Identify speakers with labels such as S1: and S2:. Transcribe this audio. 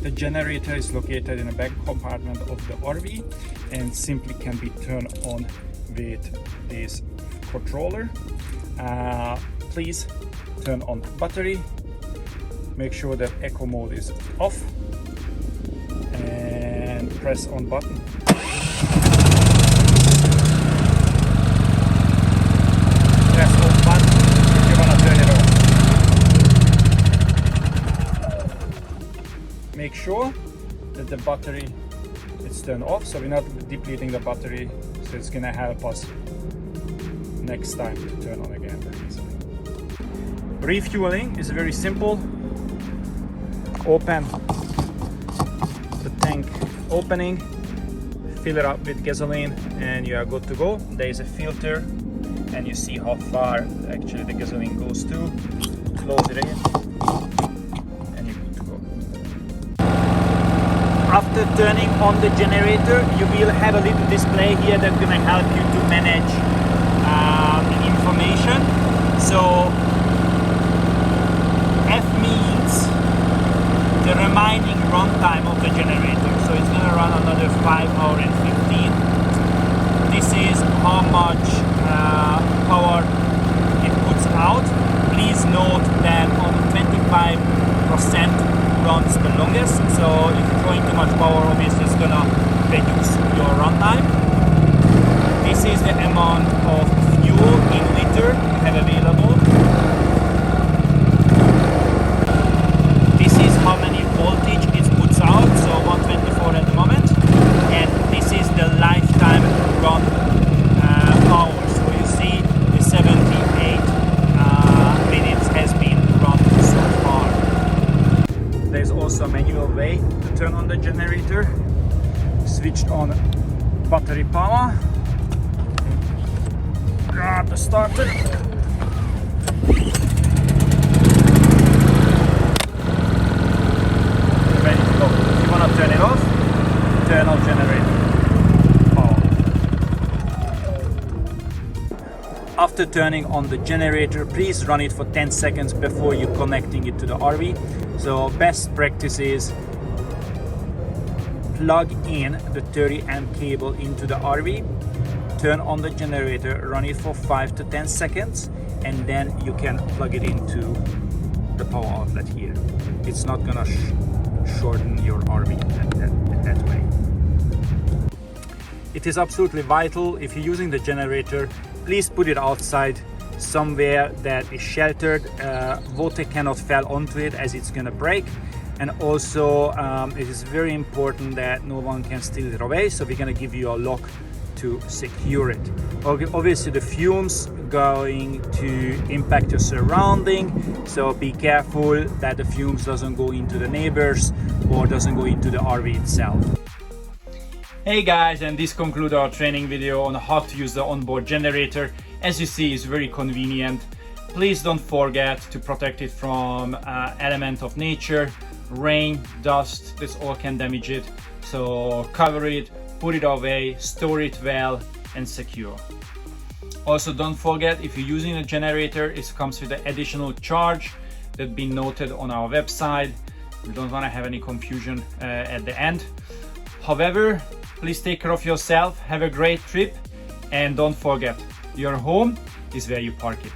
S1: The generator is located in a back compartment of the RV and simply can be turned on with this controller. Please turn on battery, make sure that eco mode is off, and press on button. Press on button if you want to turn it off. Make sure that the battery is turned off, so we're not depleting the battery, so it's gonna help us next time to turn on again very easily. Refueling is very simple. Open the tank opening, fill it up with gasoline, and you are good to go. There is a filter and you see how far actually the gasoline goes to. Close it in and you're good to go. After turning on the generator, you will have a little display here that's going to help you to manage the information. So F means the remaining runtime of the generator. So it's going to run another 5 hours and 15. This is how much power it puts out. Please note that on 25% runs the longest. So if you're throwing too much power, obviously it's going to reduce your runtime. This is the amount of fuel in liter you have available. This is how many voltage it puts out, so 124 at the moment. And this is the lifetime run hours. So you see the 78 minutes has been run so far. There's also a manual way to turn on the generator. Switched on battery power. Grab the starter. Ready to go. If you want to turn it off, turn on generator power. After turning on the generator, please run it for 10 seconds before you connecting it to the RV. So best practice is plug in the 30 amp cable into the RV, turn on the generator, run it for 5 to 10 seconds, and then you can plug it into the power outlet here. It's not gonna shorten your RV that way. It is absolutely vital, if you're using the generator, please put it outside somewhere that is sheltered. Water cannot fall onto it as it's gonna break. And also it is very important that no one can steal it away, so we're gonna give you a lock to secure it. Obviously the fumes going to impact your surrounding, so be careful that the fumes doesn't go into the neighbors or doesn't go into the RV itself. Hey guys, and this concludes our training video on how to use the onboard generator. As you see, it's very convenient. Please don't forget to protect it from element of nature, rain, dust, this all can damage it. So cover it, put it away, store it well and secure. Also don't forget, if you're using a generator, it comes with an additional charge that's been noted on our website. We don't want to have any confusion at the end. However, please take care of yourself, have a great trip, and don't forget, your home is where you park it.